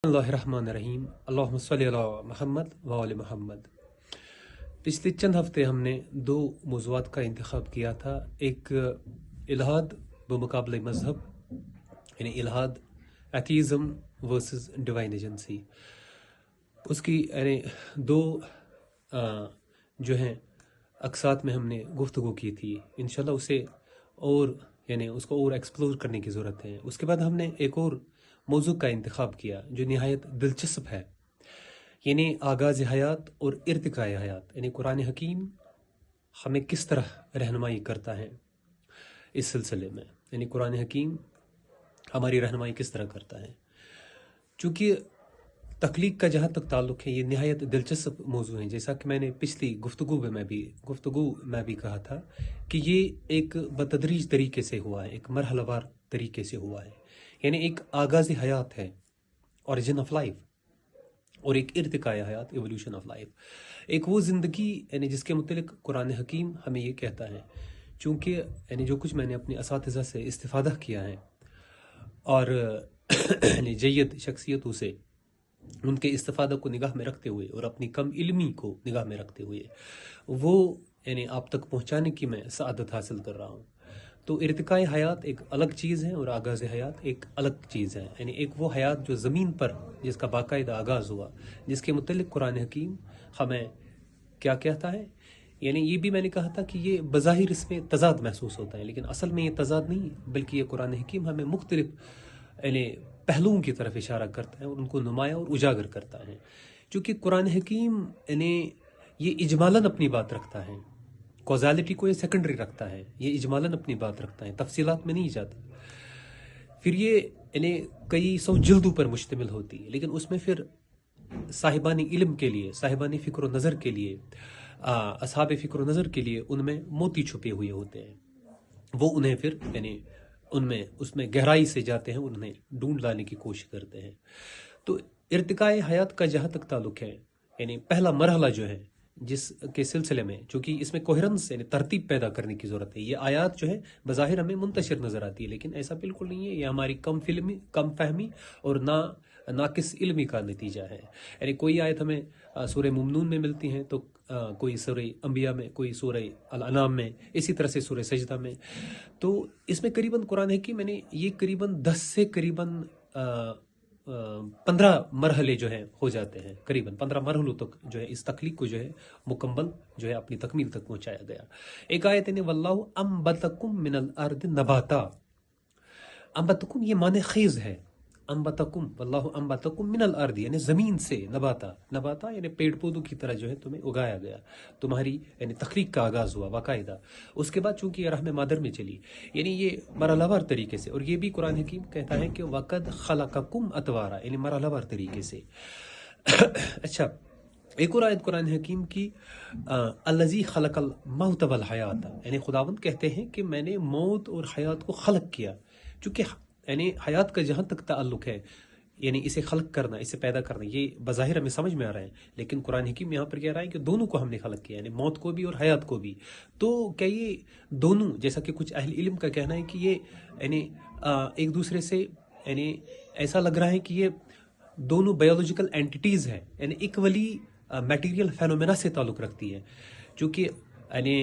बिस्मिल्लाहिर्रहमानिर्रहीम अल्लाहुम्मा सल्ली अला मुहम्मद व आले मोहम्मद। पिछले चंद हफ्ते हमने दो मौज़ूआत का इंतखाब किया था। एक इल्हाद बमुकाबले मज़हब, यानी इल्हाद एथीज़म वर्सेस डिवाइन एजेंसी, उसकी यानी दो जो हैं अक़सात में हमने गुफ्तगू की थी। इंशाल्लाह उसे और यानी उसको और एक्सप्लोर करने की ज़रूरत है। उसके बाद हमने एक और मौजू का इंतखाब किया जो निहायत दिलचस्प है, यानी आगाज़ हयात और इर्तिकाए हयात, यानी कुरान हकीम हमें किस तरह रहनुमाई करता है इस सिलसिले में, यानी कुरान हकीम हमारी रहनुमाई किस तरह करता है। चूँकि तख्लीक का जहाँ तक ताल्लुक़ है, ये निहायत दिलचस्प मौजू है। जैसा कि मैंने पिछली गुफ्तगू में भी कहा था कि ये एक बतदरीज तरीके से हुआ है, एक मरहलवार तरीके से हुआ है। यानी एक आगाज़ हयात है, ओरिजिन ऑफ लाइफ, और एक इर्तिकाए हयात, एवोल्यूशन ऑफ लाइफ। एक वो ज़िंदगी यानी जिसके मुतल्लिक़ कुरान हकीम हमें ये कहता है। चूँकि यानी जो कुछ मैंने अपने असातिज़ा से इस्तिफ़ादा किया है और यानी जय्यद शख्सियतों से उनके इस्तिफ़ादा को निगाह में रखते हुए और अपनी कम इल्मी को निगाह में रखते हुए वो यानी आप तक पहुँचाने की मैं सआदत हासिल कर रहा हूँ। तो इर्तिकाए हयात एक अलग चीज़ है और आगाज़ हयात एक अलग चीज़ है। यानी एक वो हयात जो ज़मीन पर जिसका बाकायदा आगाज़ हुआ, जिसके मुतल्लिक़ कुरान हकीम हमें क्या कहता है। यानी ये भी मैंने कहा था कि ये बज़ाहिर इसमें तज़ाद महसूस होता है, लेकिन असल में ये तज़ाद नहीं, बल्कि ये कुरान हकीम हमें मुख्तलिफ यानी पहलुओं की तरफ इशारा करता है और उनको नुमाया और उजागर करता है। चूँकि कुरान हकीम यानी ये इजमालन अपनी बात रखता है, कॉज़ालिटी को ये सेकेंडरी रखता है, ये इजमालन अपनी बात रखता है, तफसीलात में नहीं जाता। फिर ये यानी कई सौ जिल्दों पर मुश्तमिल होती है, लेकिन उसमें फिर साहिबानी इल्म के लिए, साहिबानी फ़िक्र व नज़र के लिए, असहाब फ़िक्र व नज़र के लिए उनमें मोती छुपे हुए होते हैं। वो उन्हें फिर यानी उनमें उसमें गहराई से जाते हैं, उन्हें ढूंढ लाने की कोशिश करते हैं। तो इर्तिकाए हयात का जहाँ तक ताल्लुक़ है, यानी पहला मरहला जो है जिसके सिलसिले में, चूँकि इसमें कोहेरेंस यानी तरतीब पैदा करने की ज़रूरत है। ये आयात जो है बज़ाहिर हमें मुंतशिर नज़र आती है, लेकिन ऐसा बिल्कुल नहीं है। ये हमारी कम फहमी और नाकिस इल्मी का नतीजा है। यानी कोई आयत हमें सूरह मुमनून में मिलती है, तो कोई सूरह अंबिया में, कोई सूरह अल अनाम में, इसी तरह से सूरह सजदा में। तो इसमें करीबन कुरान है कि मैंने ये करीबन 10 से करीबन 15 मरहले जो हैं हो जाते हैं। करीबन 15 मरहलों तक जो है इस तख्लीक को जो है मुकम्मल जो है अपनी तकमील तक पहुँचाया गया। एक आयत है वल्लाहु अंबतकुम मिनल अर्द नबाता। अंबतकुम ये माने खेज है, अम्बतकुम वल्लाहु अम्बतकुम मिनल अर्द यानी ज़मीन से, नबाता यानी पेड़ पौधों की तरह जो है तुम्हें उगाया गया, तुम्हारी यानी तख्लीक का आगाज़ हुआ बाकायदा। उसके बाद चूँकि ये रहम मादर में चली, यानी ये मरहलावार तरीके से। और ये भी कुरान हकीम कहता है कि वक़द खलक़कुम अतवारा, यानी मरहलावार तरीके से। अच्छा, एक और आयत कुरान हकीम की अल्लज़ी खलक़ल मौत वल हयात, यानी खुदावंद कहते हैं कि मैंने मौत और हयात को खलक किया। चूँकि यानी हयात का जहाँ तक ताल्लुक़ है, यानी इसे खलक करना, इसे पैदा करना, ये बज़ाहिर हमें समझ में आ रहा है, लेकिन कुरान हकीम यहाँ पर कह रहा है कि दोनों को हमने खलक किया, यानी मौत को भी और हयात को भी। तो क्या ये दोनों, जैसा कि कुछ अहल इल्म का कहना है कि ये यानी एक दूसरे से यानी ऐसा लग रहा है कि ये दोनों बायोलॉजिकल एंटिटीज़ हैं, यानी इक्वली मटीरियल फेनोमेना से ताल्लुक़ रखती है। चूँकि यानी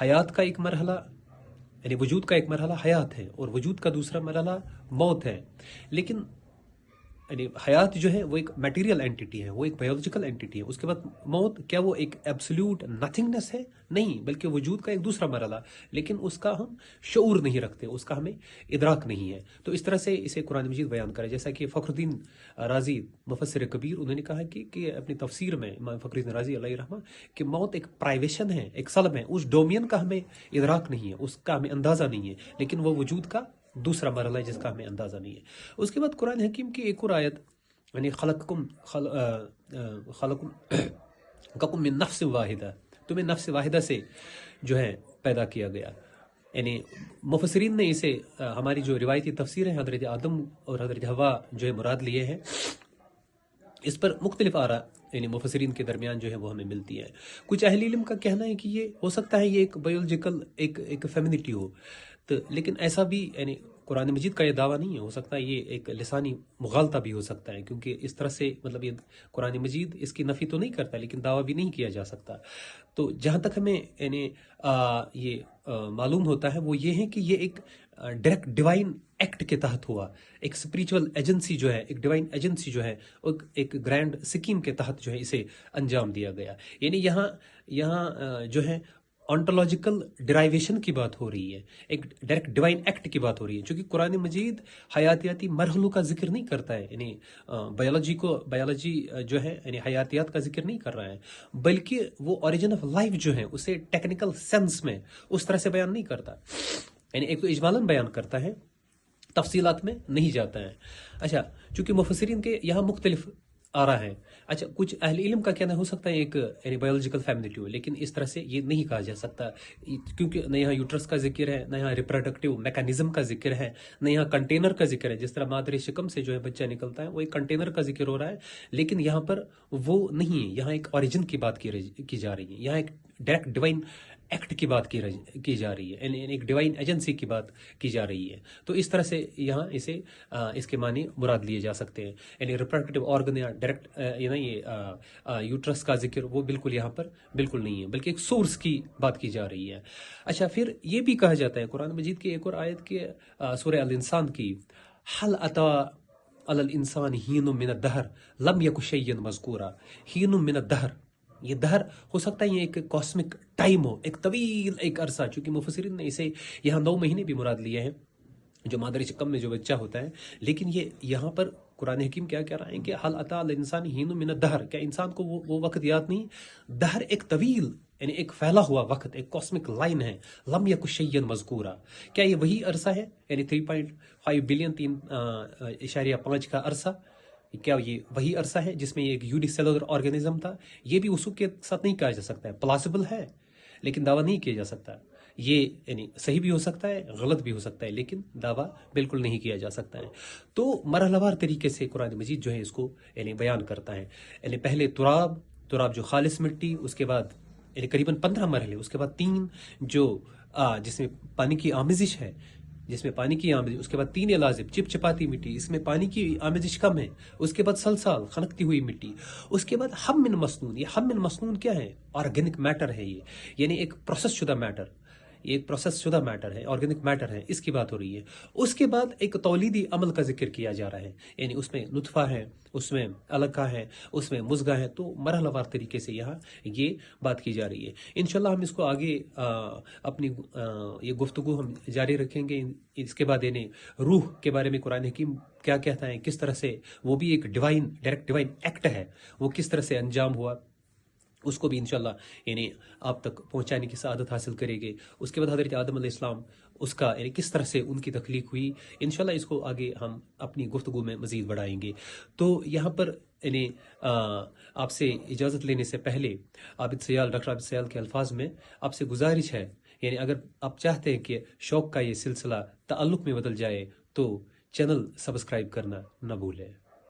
हयात का एक मरहला यानी वजूद का एक मरहला हयात है और वजूद का दूसरा मरहला मौत है। लेकिन यानी हयात जो है वो एक मटेरियल एंटिटी है, वो एक बायोलॉजिकल एंटिटी है। उसके बाद मौत, क्या वो एक एब्सोल्यूट नथिंगनेस है? नहीं, बल्कि वजूद का एक दूसरा मरहला, लेकिन उसका हम शऊर नहीं रखते, उसका हमें इदराक नहीं है। तो इस तरह से इसे कुरान मजीद बयान करे। जैसा कि फ़खरुद्दीन राज़ी मुफस्सिर कबीर, उन्होंने कहा कि अपनी तफसीर में इमाम फ़खरुद्दीन राज़ी अलैहि रहमा कि मौत एक प्राइवेशन है, एक सल्ब है, उस डोमियन का हमें इदराक नहीं है, उसका हमें अंदाज़ा नहीं है, लेकिन वो वजूद का दूसरा मरहला है जिसका हमें अंदाज़ा नहीं है। उसके बाद कुरान हकीम की एक और आयत, यानी खलकुम मिन नफ्स वाहिदा, तुम्हें नफ्स वाहिदा से जो है पैदा किया गया। यानी मुफस्सिरीन ने इसे हमारी जो रिवायती तफसीर है, हज़रत आदम और हज़रत हवा जो है मुराद लिए हैं। इस पर मुख्तलिफ आरा यानी मुफस्सिरीन के दरमियान जो है वो हमें मिलती है। कुछ अहल इल्म का कहना है कि ये हो सकता है ये एक बायोलॉजिकल एक फेमिनिटी हो, तो लेकिन ऐसा भी यानी कुरान मजीद का ये दावा नहीं है, हो सकता है ये एक लिसानी मुगालता भी हो सकता है, क्योंकि इस तरह से मतलब ये कुरान मजीद इसकी नफ़ी तो नहीं करता लेकिन दावा भी नहीं किया जा सकता। तो जहाँ तक हमें यानी ये मालूम होता है वो ये है कि ये एक डायरेक्ट डिवाइन एक्ट के तहत हुआ, एक स्पिरिचुअल एजेंसी जो है, एक डिवाइन एजेंसी जो है, एक ग्रैंड स्कीम के तहत जो है इसे अंजाम दिया गया। यानी यहाँ यहाँ जो है ऑन्टोलॉजिकल डिराइवेशन की बात हो रही है, एक डायरेक्ट डिवाइन एक्ट की बात हो रही है, क्योंकि कुरान मजीद हयातियाती मरहलों का जिक्र नहीं करता है, यानी बायोलॉजी जो है यानी हयातियात का जिक्र नहीं कर रहा है, बल्कि वो ओरिजिन ऑफ लाइफ जो है उसे टेक्निकल सेंस में उस तरह से बयान नहीं करता, यानी एक तो इजमालन बयान करता है, तफसीलात में नहीं जाता है। अच्छा, चूंकि मुफस्सिरीन के यहाँ मुख्तलिफ आ रहा है। अच्छा, कुछ अहले इल्म का कहना हो सकता है एक यानी बायोलॉजिकल फैमिली हो, लेकिन इस तरह से ये नहीं कहा जा सकता, क्योंकि न यहाँ यूट्रस का जिक्र है, न यहाँ रिप्रोडक्टिव मैकेनिज्म का जिक्र है, न यहाँ कंटेनर का जिक्र है। जिस तरह मादरे शिकम से जो है बच्चा निकलता है वो एक कंटेनर का जिक्र हो रहा है, लेकिन यहाँ पर वो नहीं है। यहाँ एक ओरिजिन की बात की जा रही है, यहाँ एक डायरेक्ट डिवाइन एक्ट की बात की जा रही है, यानी एक डिवाइन एजेंसी की बात की जा रही है। तो इस तरह से यहाँ इसे इसके मानी मुराद लिए जा सकते हैं, यानी रिप्रोडक्टिव ऑर्गन या डायरेक्ट ये यूट्रस का जिक्र वो बिल्कुल यहाँ पर बिल्कुल नहीं है, बल्कि एक सोर्स की बात की जा रही है। अच्छा, फिर ये भी कहा जाता है कुरान मजीद की एक और आयत के सूरह अल इंसान की, हल अता अल इंसान हीनुम मिन दहर लम यकु शैयन मज़कूरा। हीनुम मिन दहर, ये दहर हो सकता है ये एक कॉस्मिक टाइम हो, एक तवील एक अरसा, चूंकि मुफस्सिरीन ने इसे यहाँ 9 महीने भी मुराद लिए हैं जो मादर कम में जो बच्चा होता है, लेकिन ये यहाँ पर कुरान हकीम क्या कह रहा है कि हल अता अल इंसान हीनु मिन दहर, क्या इंसान को वो वक्त याद नहीं? दहर एक तवील यानी एक फैला हुआ वक्त, एक कॉस्मिक लाइन है, लम यकु शैयन मज़कूरा। क्या ये वही अरसा है, यानी 3.5 बिलियन 3.5 का अरसा? क्या ये वही अरसा है जिसमें ये एक यूनिसेलुलर ऑर्गेनिज्म था? ये भी उसूल के साथ नहीं कहा जा सकता है, प्लॉसिबल है लेकिन दावा नहीं किया जा सकता। ये यानी सही भी हो सकता है, गलत भी हो सकता है, लेकिन दावा बिल्कुल नहीं किया जा सकता है। तो मरहलावार तरीके से कुरान मजीद जो है इसको यानी बयान करता है। यानी पहले तुराब जो खालिस मिट्टी, उसके बाद यानी करीबन 15 मरहले, उसके बाद 3 जो जिसमें पानी की आमिजिश है, उसके बाद 3 लाजिब चिपचिपाती मिट्टी, इसमें पानी की आमिजिश कम है, उसके बाद सलसाल खनकती हुई मिट्टी, उसके बाद हम मिन मसनून। ये हम मिन मसनून क्या है? ऑर्गेनिक मैटर है ये, यानी एक प्रोसेस शुदा मैटर, ये एक प्रोसेस शुदा मैटर है, ऑर्गेनिक मैटर है, इसकी बात हो रही है। उसके बाद एक तौलीदी अमल का जिक्र किया जा रहा है, यानी उसमें नुतफा है, उसमें अलका है, उसमें मुज़गा है। तो मरहलावार तरीके से यहाँ ये बात की जा रही है। इंशाल्लाह हम इसको आगे अपनी ये गुफ्तगू हम जारी रखेंगे। इसके बाद यानी रूह के बारे में कुरान हकीम क्या कहता है, किस तरह से वो भी एक डायरेक्ट डिवाइन एक्ट है, वो किस तरह से अंजाम हुआ, उसको भी इंशाल्लाह यानी आप तक पहुंचाने की सआदत हासिल करेंगे। उसके बाद हज़रत आदम अलैहिस्सलाम उसका यानी किस तरह से उनकी तख्लीक हुई, इंशाल्लाह इसको आगे हम अपनी गुफ्तगू में मज़ीद बढ़ाएंगे। तो यहाँ पर यानी आपसे इजाज़त लेने से पहले डॉक्टर आबिद सयाल के अल्फाज में आपसे गुजारिश है, यानी अगर आप चाहते हैं कि शौक़ का ये सिलसिला ताल्लुक़ में बदल जाए तो चैनल सब्सक्राइब करना न भूलें।